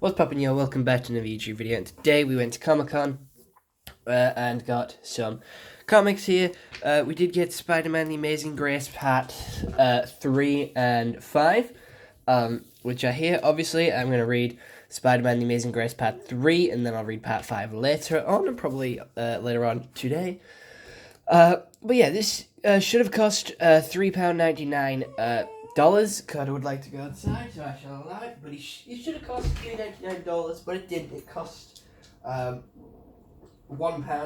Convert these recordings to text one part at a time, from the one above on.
What's poppin', yo? Welcome back to another YouTube video. And today we went to Comic-Con and got some comics here. We did get Spider-Man The Amazing Grace Part 3 and 5, which are here. Obviously, I'm going to read Spider-Man The Amazing Grace Part 3, and then I'll read Part 5 later on, and probably later on today. But yeah, this should have cost £3.99. Carter would like to go outside, so I shall allow it. But it should have cost $3.99, but it didn't. It cost £1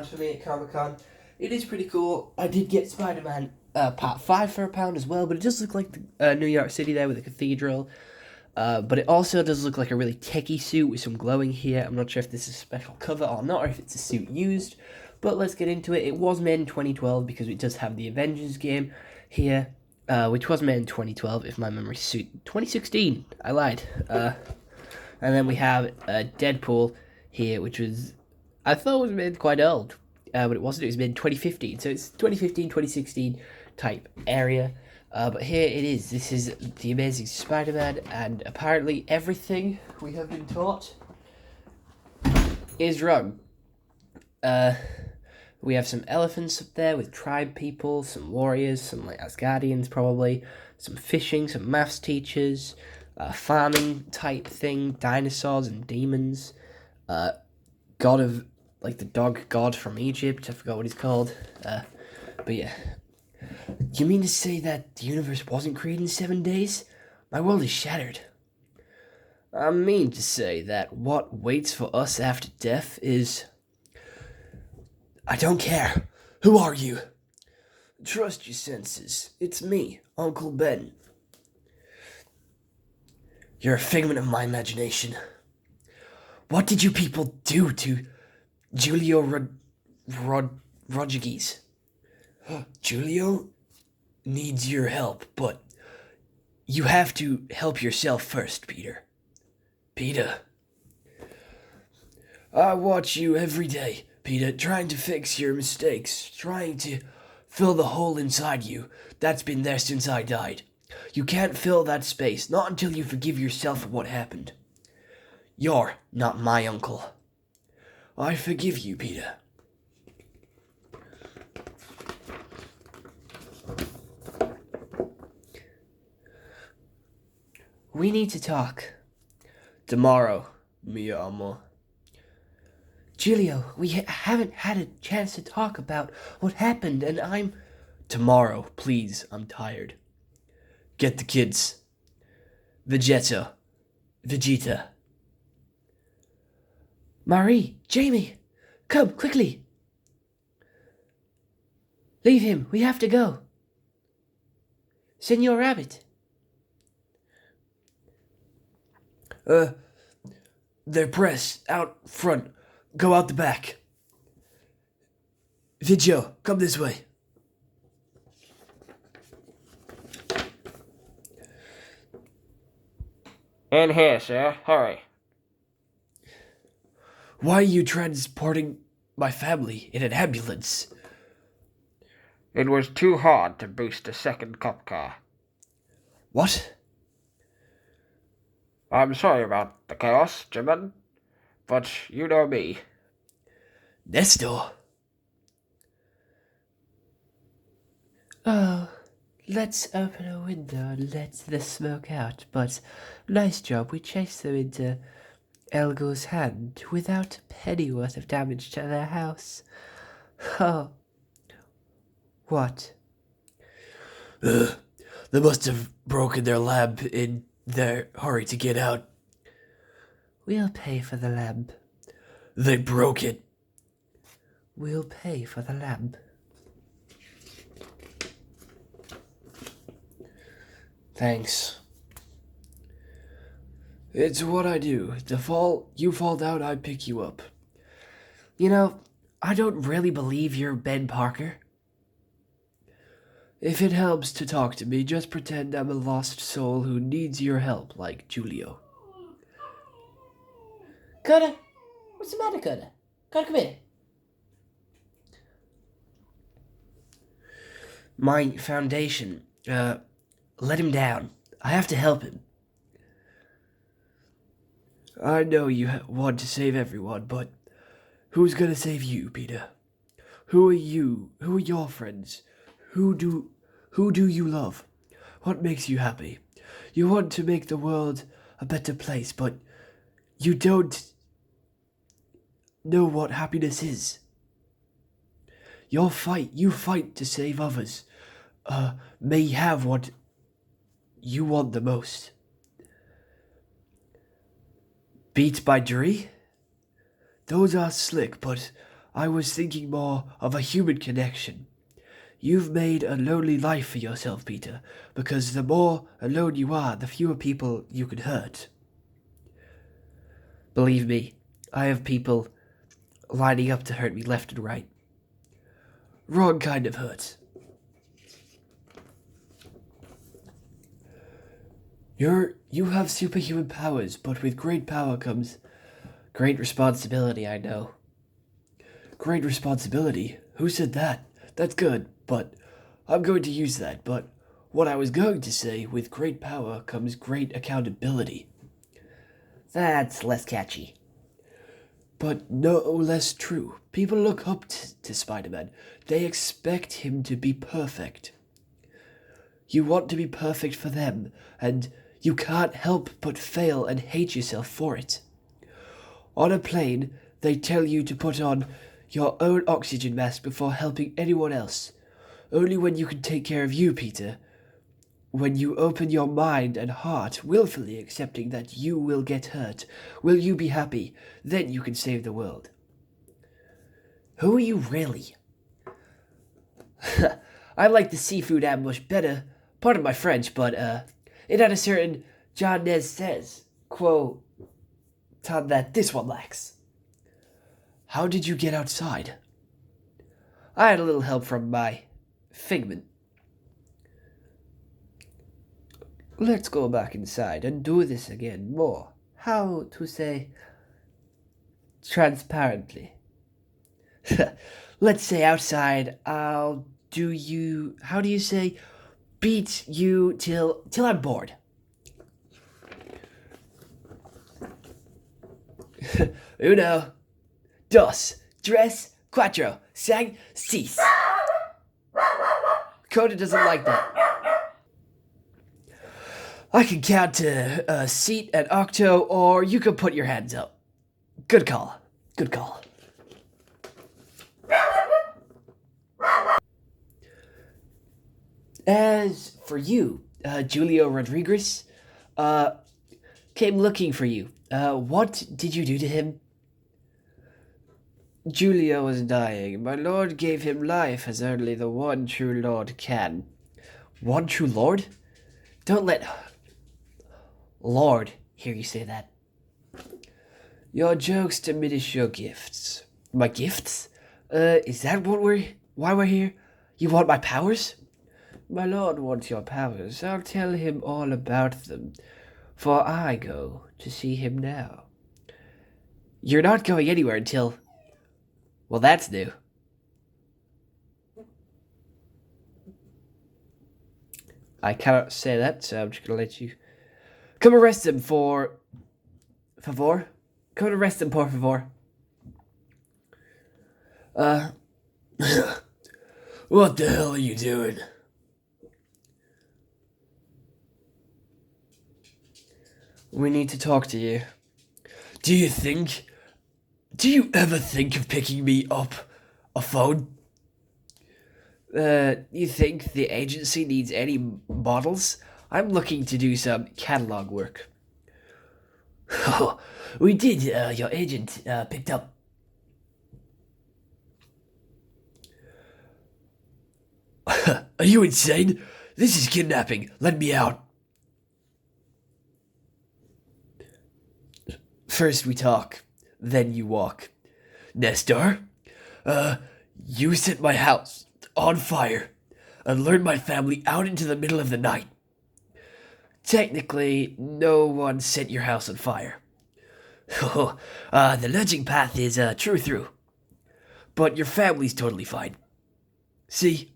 for me at Comic Con. It is pretty cool. I did get Spider-Man Part 5 for £1 as well, but it does look like the, New York City there with the cathedral. But it also does look like a really techie suit with some glowing here. I'm not sure if this is a special cover or not, or if it's a suit used. But let's get into it. It was made in 2012 because it does have the Avengers game here, which was made in 2012, if my memory suits. 2016, I lied. And then we have Deadpool here, which was, I thought was made quite old, but it wasn't. It was made in 2015, so it's 2015, 2016 type area. But here it is. This is The Amazing Spider-Man, and apparently everything we have been taught is wrong. We have some elephants up there with tribe people, some warriors, some like Asgardians probably, some fishing, some maths teachers, farming type thing, dinosaurs and demons, god of, like the dog god from Egypt, I forgot what he's called, but yeah. You mean to say that the universe wasn't created in 7 days? My world is shattered. I mean to say that what waits for us after death is... I don't care. Who are you? Trust your senses. It's me, Uncle Ben. You're a figment of my imagination. What did you people do to Julio Rodriguez? Julio needs your help, but you have to help yourself first, Peter. Peter. I watch you every day, Peter, trying to fix your mistakes, trying to fill the hole inside you that's been there since I died. You can't fill that space, not until you forgive yourself for what happened. You're not my uncle. I forgive you, Peter. We need to talk. Tomorrow, mia amor. Giulio, we haven't had a chance to talk about what happened, and I'm... Tomorrow, please, I'm tired. Get the kids. Vegeta. Marie, Jamie, come, quickly. Leave him, we have to go. Senor Rabbit. They're pressed out front. Go out the back. Vigio, come this way. In here, sir. Hurry. Why are you transporting my family in an ambulance? It was too hard to boost a second cop car. What? I'm sorry about the chaos, Jimin, but you know me. Nestor? Oh, let's open a window and let the smoke out, but nice job, we chased them into Elgo's hand without a penny worth of damage to their house. Oh. What? They must have broken their lamp in their hurry to get out. We'll pay for the lamp. They broke it. We'll pay for the lamp. Thanks. It's what I do. You fall down, I pick you up. You know, I don't really believe you're Ben Parker. If it helps to talk to me, just pretend I'm a lost soul who needs your help, like Julio. Carter, what's the matter, Carter? Carter, come here. My foundation, let him down. I have to help him. I know you want to save everyone, but who's gonna save you, Peter? Who are you? Who are your friends? Who do who do you love? What makes you happy? You want to make the world a better place, but you don't know what happiness is. You fight to save others. May have what you want the most. Beats by Dre? Those are slick, but I was thinking more of a human connection. You've made a lonely life for yourself, Peter, because the more alone you are, the fewer people you can hurt. Believe me, I have people lining up to hurt me left and right. Wrong kind of hurt. You have superhuman powers, but with great power comes great responsibility, I know. Great responsibility? Who said that? That's good, but I'm going to use that. But what I was going to say, with great power comes great accountability. That's less catchy. But no less true. People look up to Spider-Man. They expect him to be perfect. You want to be perfect for them, and you can't help but fail and hate yourself for it. On a plane, they tell you to put on your own oxygen mask before helping anyone else. Only when you can take care of you, Peter, when you open your mind and heart, willfully accepting that you will get hurt, will you be happy. Then you can save the world. Who are you really? I like the seafood ambush better. Pardon my French, but it had a certain John Nez says quote that this one lacks. How did you get outside? I had a little help from my figment. Let's go back inside and do this again more. How to say transparently. Let's say outside I'll do you how do you say beat you till I'm bored. Uno, dos, tres, cuatro, cinco, seis. Coda doesn't like that. I can count to seat and octo, or you can put your hands up. Good call. Good call. As for you, Julio Rodriguez, came looking for you. What did you do to him? Julio was dying. My lord gave him life as only the one true lord can. One true lord? Don't let Lord hear you say that. Your jokes diminish your gifts. My gifts? Is that why we're here? You want my powers? My lord wants your powers. I'll tell him all about them, for I go to see him now. You're not going anywhere until... Well, that's new. I cannot say that, so I'm just gonna let you... Come arrest him for... Favor? Come arrest him, por favor. What the hell are you doing? We need to talk to you. Do you ever think of picking me up a phone? You think the agency needs any models? I'm looking to do some catalog work. We did, your agent, picked up. Are you insane? This is kidnapping. Let me out. First we talk, then you walk. Nestor, you set my house on fire and lured my family out into the middle of the night. Technically, no one set your house on fire. The lurching path is true through. But your family's totally fine. See?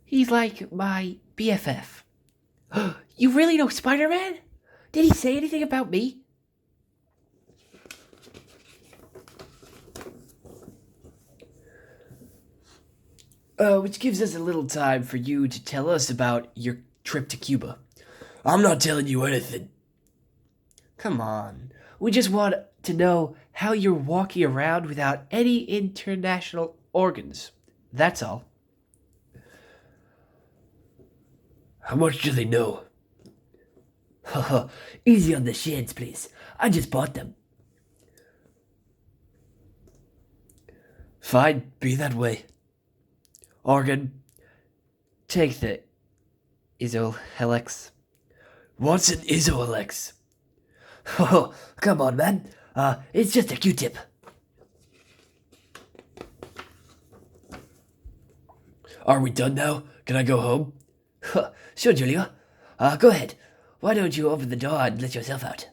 He's like my BFF. You really know Spider-Man? Did he say anything about me? Which gives us a little time for you to tell us about your trip to Cuba. I'm not telling you anything. Come on. We just want to know how you're walking around without any international organs. That's all. How much do they know? Haha, easy on the shades, please. I just bought them. Fine, be that way. Organ, Take the isohelix. what's an isoalex? Oh, come on, man. It's just a Q-tip. Are we done now? Can I go home? Sure, Julio. Go ahead. Why don't you open the door and let yourself out?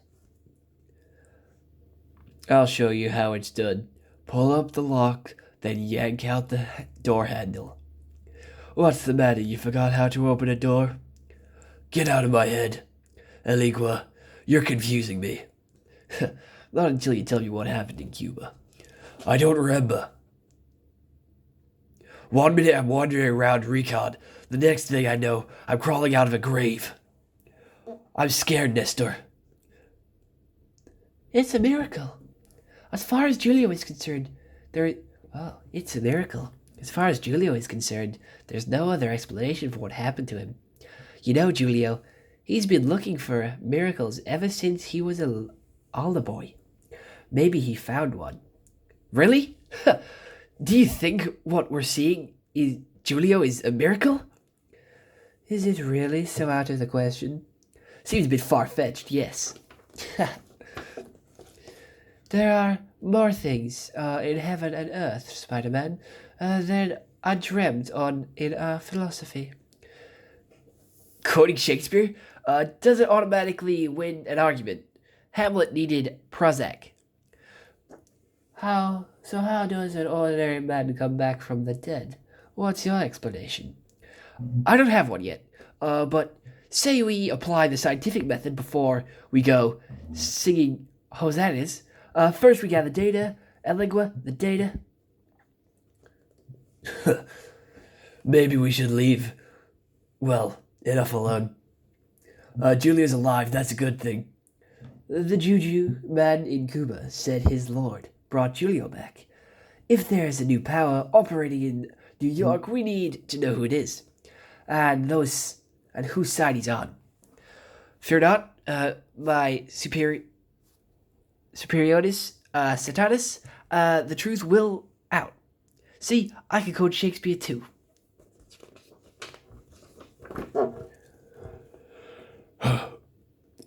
I'll show you how it's done. Pull up the lock, then yank out the door handle. What's the matter? You forgot how to open a door? Get out of my head. Eligua, you're confusing me. Not until you tell me what happened in Cuba. I don't remember. 1 minute I'm wandering around Recon. The next thing I know, I'm crawling out of a grave. I'm scared, Nestor. It's a miracle. As far as Julio is concerned, it's a miracle. As far as Julio is concerned, there's no other explanation for what happened to him. You know, Julio, he's been looking for miracles ever since he was a Alda boy. Maybe he found one. Really? Do you think what we're seeing is Julio is a miracle? Is it really so out of the question? Seems a bit far-fetched, yes. There are more things in heaven and earth, Spider-Man, than are dreamt on in philosophy. Quoting Shakespeare doesn't automatically win an argument. Hamlet needed Prozac. How does an ordinary man come back from the dead? What's your explanation? I don't have one yet, but say we apply the scientific method before we go singing hosannas. First we gather data, Eligua, the data. Maybe we should leave. Well, enough alone. Julia's alive, that's a good thing. The Juju man in Cuba said his lord brought Julio back. If there is a new power operating in New York, we need to know who it is, and whose side he's on. Fear not, my superiority Satanas, the truth will out. See, I can quote Shakespeare too.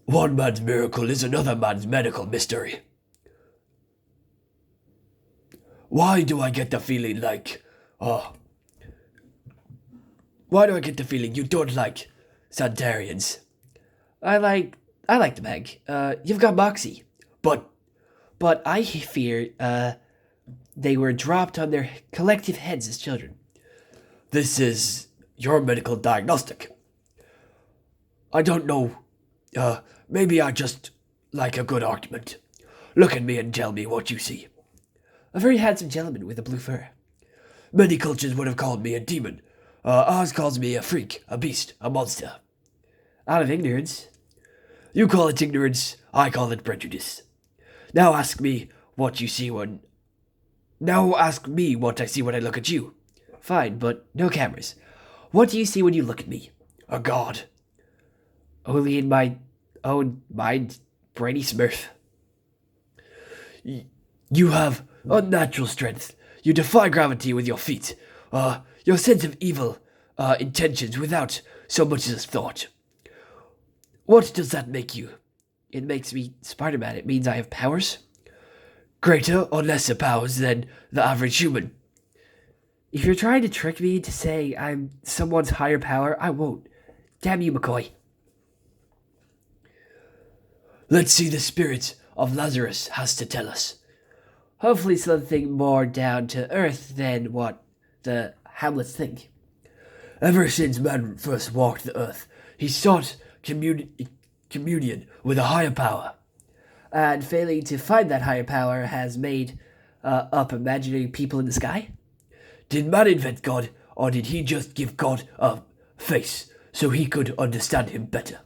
One man's miracle is another man's medical mystery. Why do I get the feeling like, why do I get the feeling you don't like Santarians? I like the bag. You've got moxie, but I fear they were dropped on their collective heads as children. This is your medical diagnostic. I don't know. Maybe I just like a good argument. Look at me and tell me what you see. A very handsome gentleman with a blue fur. Many cultures would have called me a demon. Ours calls me a freak, a beast, a monster. Out of ignorance. You call it ignorance, I call it prejudice. Now ask me what I see when I look at you. Fine, but no cameras. What do you see when you look at me? A god. Only in my own mind, brainy smurf. You have unnatural strength. You defy gravity with your feet. Your sense of evil intentions without so much as a thought. What does that make you? It makes me Spider-Man. It means I have powers. Greater or lesser powers than the average human. If you're trying to trick me to say I'm someone's higher power, I won't. Damn you, McCoy. Let's see the spirit of Lazarus has to tell us. Hopefully something more down to earth than what the Hamlets think. Ever since man first walked the earth, he sought communion with a higher power. And failing to find that higher power has made up imaginary people in the sky? Did man invent God, or did he just give God a face so he could understand him better?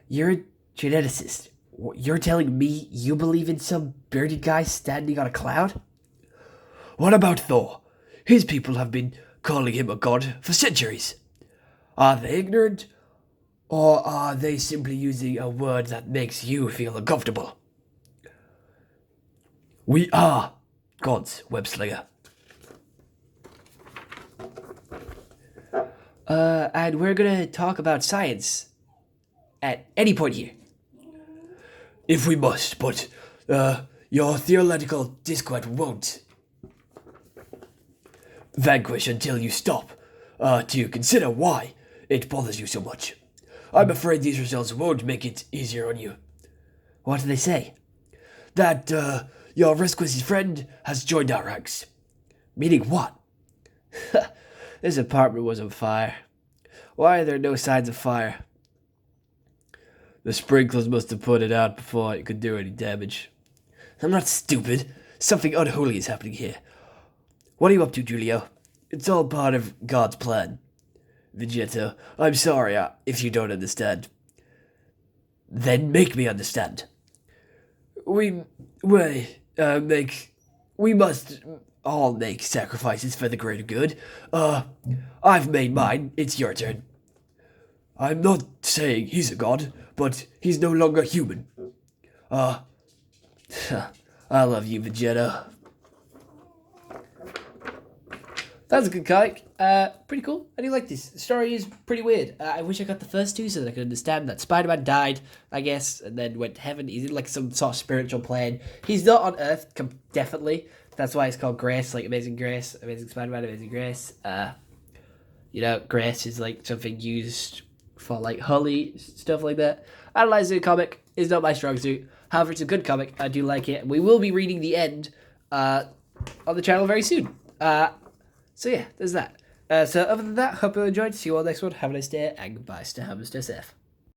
You're a geneticist. You're telling me you believe in some bearded guy standing on a cloud? What about Thor? His people have been calling him a god for centuries. Are they ignorant, or are they simply using a word that makes you feel uncomfortable? We are gods, Webslinger. And we're gonna talk about science at any point here. If we must, but your theoretical discord won't vanquish until you stop to consider why it bothers you so much. I'm afraid these results won't make it easier on you. What do they say? That your rescuer's friend has joined our ranks. Meaning what? This apartment was on fire. Why are there no signs of fire? The sprinklers must have put it out before it could do any damage. I'm not stupid. Something unholy is happening here. What are you up to, Julio? It's all part of God's plan. Vegeta, I'm sorry if you don't understand. Then make me understand. We must all make sacrifices for the greater good. I've made mine. It's your turn. I'm not saying he's a god, but he's no longer human. I love you, Vegeta. That was a good comic. Pretty cool. I do like this. The story is pretty weird. I wish I got the first two so that I could understand that Spider-Man died, I guess, and then went to heaven. He's in like some sort of spiritual plane. He's not on Earth, definitely. That's why it's called Grace, like Amazing Grace, Amazing Spider-Man, Amazing Grace. Grace is like something used for like holy stuff like that. Analyzing a comic is not my strong suit. However, it's a good comic. I do like it. We will be reading the end on the channel very soon. So yeah, there's that. So other than that, hope you enjoyed. See you all next one. Have a nice day, and goodbye. Stay home, stay safe.